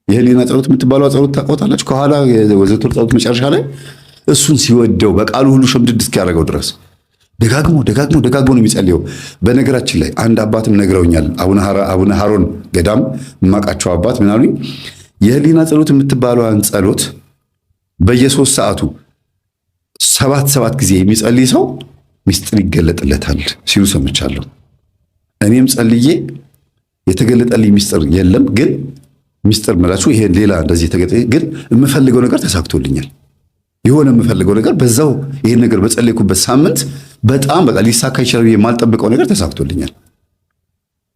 የህሊና ጸሎት የምትባለው ጸሎት ታውቃላችሁ? ከኋላ የዘወትር ጸሎት መጨረሻ ላይ እሱን ሲወደው በቃሉ ሁሉ ሸምድድ እስኪያደርገው ድረስ ደጋግሞ ነው የሚጸልየው። በነገራችን ላይ አንድ አባትም ነግረውኛል። አቡነ ሀሮን ገዳም የማውቃቸው አባት ምን አሉኝ? የህሊና ጸሎት የምትባለዋን ጸሎት በየ3 ሰዓቱ 7 ጊዜ የሚጸልይ ሰው ሚስጥር ይገለጥለታል ሲሉ ሰምቻለሁ። እኔም ጸልዬ የተገለጠልኝ ሚስጥር የለም። ግን ሚስጥር መላችሁ ይሄ ሌላ እንደዚህ ግን የምፈልገው ነገር ተሳክቶልኛል። የሆነ የምፈልገው ነገር በዛው ይሄን ነገር በጸለይኩበት ሳምንት በጣም በቃ ሊሳካ ይችላል የማልጠብቀው ነገር ተሳክቶልኛል።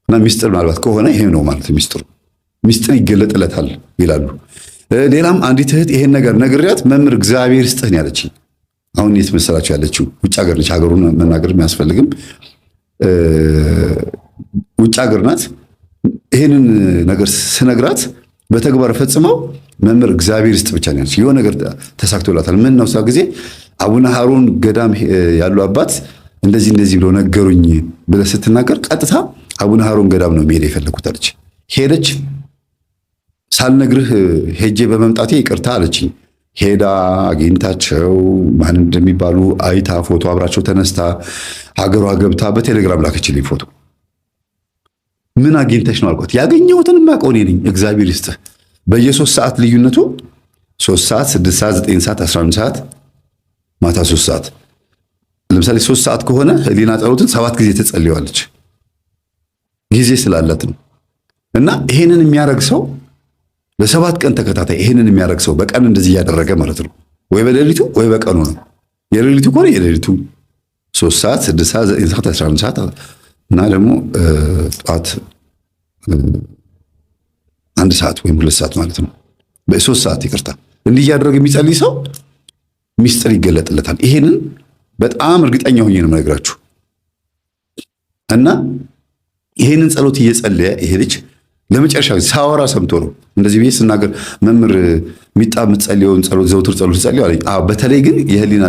እና ሚስጥር ምናልባት ከሆነ ይሄ ነው ማለት ሚስጥር ይገለጥለታል ይላሉ። ሌላም አንዲት እህት ይሄን ነገር ነግሬያት መምህር እግዚአብሔር ይስጥህን ያለችኝ። አሁን የት መሰላችሁ ያለችው? ውጭ ሀገር ነች። ሀገሩን መናገር የሚያስፈልግም ውጭ ሀገር ናት። ይሄንን ነገር ስነግራት በተግባር ፈጽመው መምህር እግዚአብሔር ይስጥ ብቻ ነው ያለች። የሆነ ነገር ተሳክቶላታል። ምን ነው ጊዜ አቡነ ሀሮን ገዳም ያሉ አባት እንደዚህ ብለው ነገሩኝ ብለህ ስትናገር ቀጥታ አቡነ ሀሮን ገዳም ነው መሄድ የፈለኩት አለች። ሄደች። ሳልነግርህ ሄጄ በመምጣቴ ይቅርታ አለችኝ። ሄዳ አግኝታቸው ማን እንደሚባሉ አይታ ፎቶ አብራቸው ተነስታ ሀገሯ ገብታ በቴሌግራም ላከችልኝ ፎቶ። ምን አግኝተሽ ነው አልኳት። ያገኘሁትን ማቀው እኔ ነኝ። እግዚአብሔር ይስጥህ። በየ3 ሰዓት ልዩነቱ 3 ሰዓት፣ 6 ሰዓት፣ 9 ሰዓት፣ 11 ሰዓት፣ ማታ 3 ሰዓት። ለምሳሌ 3 ሰዓት ከሆነ ህሊና ጸሎትን 7 ጊዜ ትጸልያለች። ጊዜ ስላላት ነው። እና ይሄንን የሚያደርግ ሰው ለ7 ቀን ተከታታይ ይሄንን የሚያደርግ ሰው በቀን እንደዚህ እያደረገ ማለት ነው። ወይ በሌሊቱ ወይ በቀኑ ነው። የሌሊቱ ከሆነ የሌሊቱ 3 ሰዓት፣ 6 ሰዓት፣ 9 ሰዓት፣ 11 ሰዓት እና ደግሞ ጠዋት 1 ሰዓት ወይም 2 ሰዓት ማለት ነው። በ3 ሰዓት ይቅርታ። እንዲህ እያደረገ የሚጸልይ ሰው ሚስጥር ይገለጥለታል። ይሄንን በጣም እርግጠኛ ሆኜ ነው የምነግራችሁ። እና ይሄንን ጸሎት እየጸለየ ይሄ ልጅ ለመጨረሻ ሳወራ ሰምቶ ነው እንደዚህ ብዬ ስናገር መምህር ሚጣ የምትጸልየውን ጸሎት ዘውትር ጸሎት ጸልየው አለኝ። በተለይ ግን የህሊና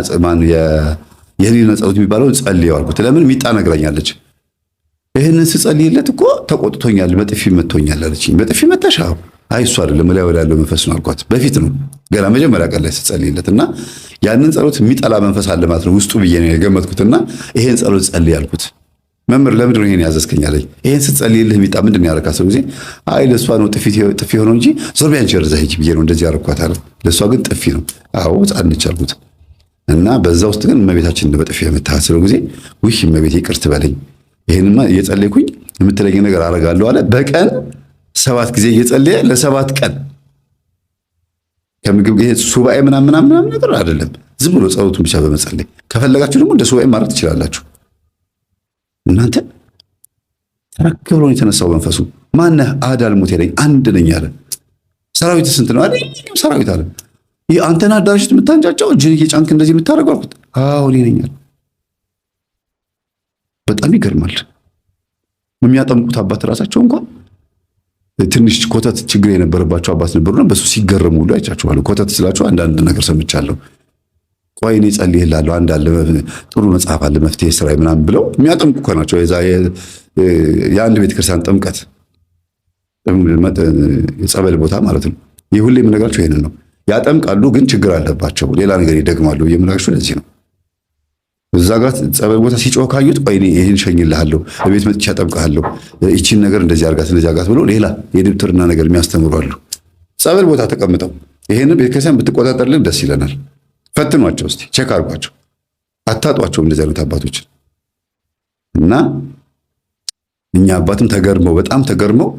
ጸሎት የሚባለውን ጸልየው አልኩት። ለምን ሚጣ ነግራኛለች። ይህንን ስጸልይለት እኮ ተቆጥቶኛል፣ በጥፊ መቶኛል አለችኝ። በጥፊ መታሽ? አይ እሱ አይደለም ላይ ወዳለው መንፈስ ነው አልኳት። በፊት ነው ገና መጀመሪያ ቀን ላይ ስጸልይለት እና ያንን ጸሎት የሚጠላ መንፈስ አለ ማለት ነው ውስጡ ብዬ ነው የገመትኩትና ይሄን ጸሎት ጸልይ አልኩት። መምህር ለምንድን ነው ይሄን ያዘዝከኝ አለኝ። ይሄን ስትጸልይልህ ሚጣ ምንድን ነው ያደረካት? ሰው ጊዜ አይ ለእሷ ነው ጥፊ ሆነው እንጂ ዞር ቢያንቺ ረዛ ሂጂ ብዬ ነው እንደዚህ ያደረኳት አለ። ለእሷ ግን ጥፊ ነው። አዎ ሕፃን ነች አልኩት። እና በዛ ውስጥ ግን እመቤታችን በጥፊ የመታሃት ስለው ጊዜ ውይ እመቤቴ ይቅርት በለኝ፣ ይሄንማ እየጸለይኩኝ የምትለኝ ነገር አደርጋለሁ አለ። በቀን 7 ጊዜ እየጸለየ ለ7 ቀን ከምግብ ይሄ ሱባኤ ምናምን ነገር አይደለም፣ ዝም ብሎ ጸሎቱን ብቻ በመጸለይ ከፈለጋችሁ ደግሞ እንደ ሱባኤ ማድረግ ትችላላችሁ። እናንተ ተረክብ ብሎ የተነሳው መንፈሱ ማነህ? አዳል ሞት ያለኝ አንድ ነኝ አለ። ሰራዊት ስንት ነው አለ። ሰራዊት አለ። ይሄ አንተና አዳራሽት የምታንጫጫው እጅን እየጫንክ እንደዚህ የምታደርገው አልኩት። አዎ እኔ ነኝ አለ። በጣም ይገርማል። የሚያጠምቁት አባት ራሳቸው እንኳን ትንሽ ኮተት ችግር የነበረባቸው አባት ነበሩና በሱ ሲገረሙ ሁሉ አይቻቸዋለሁ። ኮተት ስላቸው አንዳንድ ነገር ሰምቻለሁ። ቆይ እኔ ጸልይልሃለሁ አንድ አለ ጥሩ መጽሐፍ አለ መፍትሄ ስራ ምናምን ብለው የሚያጠምቁ ከናቸው። የአንድ ቤተክርስቲያን ጥምቀት የጸበል ቦታ ማለት ነው። ይህ ሁሌ የምነግራቸው ይሄንን ነው። ያጠምቃሉ ግን ችግር አለባቸው፣ ሌላ ነገር ይደግማሉ። የምነግራቸው ለዚህ ነው። እዛ ጋር ጸበል ቦታ ሲጮህ ካዩት ቆይ እኔ ይሄን ሸኝልሃለሁ፣ በቤት መጥቼ አጠምቅሃለሁ፣ ይቺን ነገር እንደዚህ አርጋት ብሎ ሌላ የድብትርና ነገር የሚያስተምሩ አሉ። ጸበል ቦታ ተቀምጠው ይሄንን ቤተክርስቲያን ብትቆጣጠርልን ደስ ይለናል። ፈትኗቸው እስቲ ቼክ አርጓቸው፣ አታጧቸውም እንደዚህ አይነት አባቶች። እና እኛ አባትም በጣም ተገርመው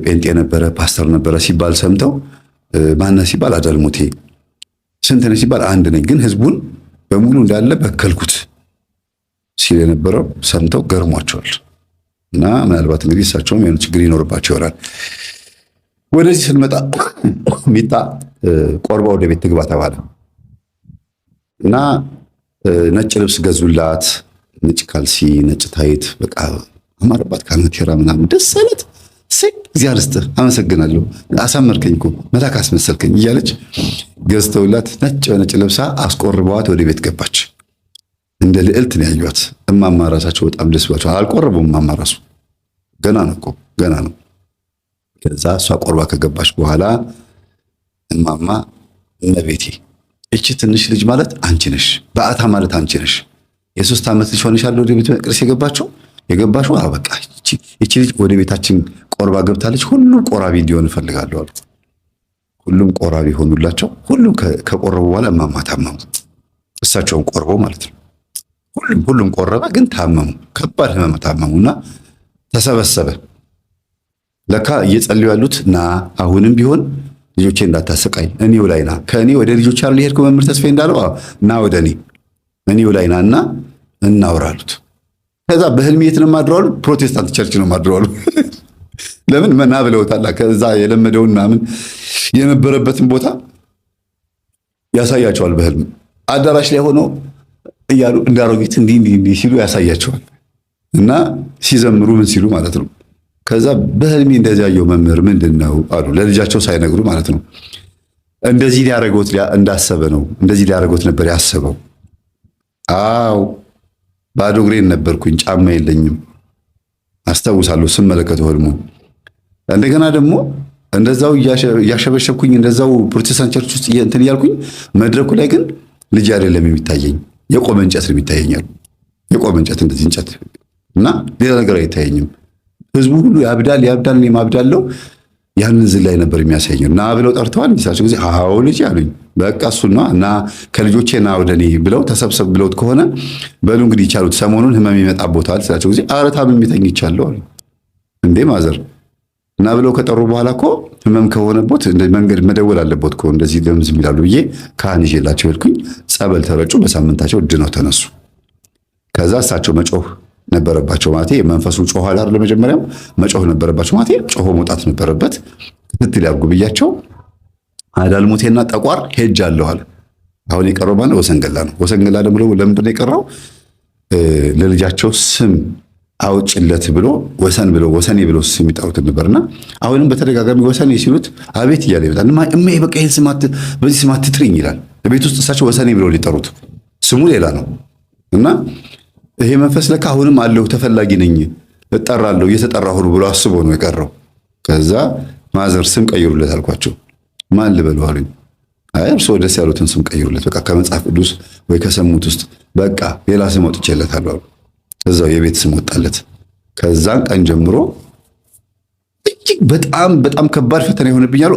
ጴንጤ ነበረ ፓስተር ነበረ ሲባል ሰምተው ማነህ ሲባል አዳልሞቴ ስንት ነህ ሲባል አንድ ነኝ ግን ህዝቡን በሙሉ እንዳለ በከልኩት ሲል የነበረው ሰምተው ገርሟቸዋል። እና ምናልባት እንግዲህ እሳቸውም የሆነ ችግር ይኖርባቸው ይሆናል። ወደዚህ ስንመጣ ሚጣ ቆርባ ወደ ቤት ትግባ ተባለ እና ነጭ ልብስ ገዙላት፣ ነጭ ካልሲ፣ ነጭ ታይት፣ በቃ አማረባት። ካናቴራ ምናምን ደስ አላት። እግዚአብሔር ይስጥህ አመሰግናለሁ፣ አሳመርከኝ እኮ መልአክ አስመሰልከኝ እያለች ገዝተውላት ነጭ በነጭ ለብሳ አስቆርበዋት ወደ ቤት ገባች። እንደ ልዕልት ነው ያዩት። እማማ ራሳቸው በጣም ደስ ብሏቸው አልቆረቡም። እማማ ራሱ ገና ነው እኮ ገና ነው። ከዛ እሷ ቆርባ ከገባች በኋላ እማማ እመቤቴ እቺ ትንሽ ልጅ ማለት አንቺ ነሽ፣ በአታ ማለት አንቺ ነሽ። የ3 ዓመት ልጅ ሆነሻል ወደ ቤተ መቅደስ የገባሽው በቃ እቺ ልጅ ወደ ቤታችን ቆርባ ገብታለች። ሁሉም ቆራቢ እንዲሆን እፈልጋለሁ አሉ። ሁሉም ቆራቢ ሆኑላቸው። ሁሉም ከቆረቡ በኋላ እማማ ታመሙ። እሳቸውን ቆርበው ማለት ነው። ሁሉም ቆረበ፣ ግን ታመሙ። ከባድ ህመም ታመሙና ተሰበሰበ። ለካ እየጸለዩ ያሉት ና አሁንም ቢሆን ልጆቼ እንዳታሰቃይ እኔው ላይ ና፣ ከእኔ ወደ ልጆች አይደል የሄድከው መምህር ተስፋዬ እንዳለው ና ወደ እኔው ላይ ናና እናውራሉት። ከዛ በህልም የት ነው ማድረዋሉ? ፕሮቴስታንት ቸርች ነው ማድረዋሉ። ለምን መና ብለውታል። ከዛ የለመደውን ምናምን የነበረበትን ቦታ ያሳያቸዋል። በህልም አዳራሽ ላይ ሆነው እያሉ እንዳሮጊት እንዲህ ሲሉ ያሳያቸዋል። እና ሲዘምሩ ምን ሲሉ ማለት ነው። ከዛ በህልሜ እንደዚህ ያየው መምህር ምንድነው አሉ፣ ለልጃቸው ሳይነግሩ ማለት ነው። እንደዚህ ሊያረጋውት እንዳሰበ ነው። እንደዚህ ሊያረጋውት ነበር ያሰበው። አው ባዶ እግሬን ነበርኩኝ፣ ጫማ የለኝም አስታውሳለሁ ስመለከተው ህልሙ። እንደገና ደግሞ እንደዛው እያሸበሸብኩኝ እንደዛው ፕሮቴስታንት ቸርች ውስጥ እንትን እያልኩኝ መድረኩ ላይ ግን ልጅ አይደለም የሚታየኝ፣ የቆመ እንጨት ነው የሚታየኛል። የቆመ እንጨት እንደዚህ እንጨት እና ሌላ ነገር አይታየኝም። ህዝቡ ሁሉ ያብዳል፣ እኔም አብዳለሁ። ያንን ዝላይ ነበር የሚያሳየው። ና ብለው ጠርተዋል። እንዲሳቸው ጊዜ አዎ ልጅ አሉኝ። በቃ እሱና እና ከልጆቼ ና ወደኔ ብለው ተሰብሰብ ብለውት ከሆነ በሉ እንግዲህ ይቻሉት ሰሞኑን ህመም ይመጣቦታል ስላቸው ጊዜ ኧረ ታምሜ ተኝቻለሁ አሉ። እንዴ ማዘር እና ብለው ከጠሩ በኋላ እኮ ህመም ከሆነቦት መንገድ መደወል አለቦት እኮ እንደዚህ ለምዝ ይላሉ ብዬ ካህን ይዤላቸው ሄድኩኝ። ጸበል ተረጩ። በሳምንታቸው ድነው ተነሱ። ከዛ እሳቸው መጮህ ነበረባቸው ማለት መንፈሱ ጮኋል አይደል? ለመጀመሪያው መጮህ ነበረባቸው ማለት ጮሆ መውጣት ነበረበት። ክትትል ያርጉ ብያቸው አዳልሞቴና ጠቋር ሄጃለሁ አለ። አሁን የቀረው ማለት ወሰንገላ ነው። ወሰንገላ ደግሞ ለምንድን ነው የቀረው? ለልጃቸው ስም አውጭለት ብሎ ወሰን ብሎ ወሰኔ ብሎ ስም ይጠሩት ነበርና አሁንም በተደጋጋሚ ወሰኔ ሲሉት አቤት እያለ ይመጣል። እማዬ በቃ ይሄን ስማት በዚህ ስማት ትጥሪኝ ይላል። ቤት ውስጥ እሳቸው ወሰኔ ብሎ ሊጠሩት ስሙ ሌላ ነው እና ይሄ መንፈስ ለካ አሁንም አለው ተፈላጊ ነኝ እጠራለሁ እየተጠራሁ ነው ብሎ አስቦ ነው የቀረው። ከዛ ማዘር ስም ቀይሩለት አልኳቸው። ማን ልበለው አሉኝ። አይ እርስዎ ደስ ያሉትን ስም ቀይሩለት፣ በቃ ከመጽሐፍ ቅዱስ ወይ ከሰሙት ውስጥ በቃ ሌላ ስም ወጥቼለታለሁ አሉ። ከዛው የቤት ስም ወጣለት። ከዛን ቀን ጀምሮ እጅግ በጣም ከባድ ፈተና የሆነብኝ አሉ።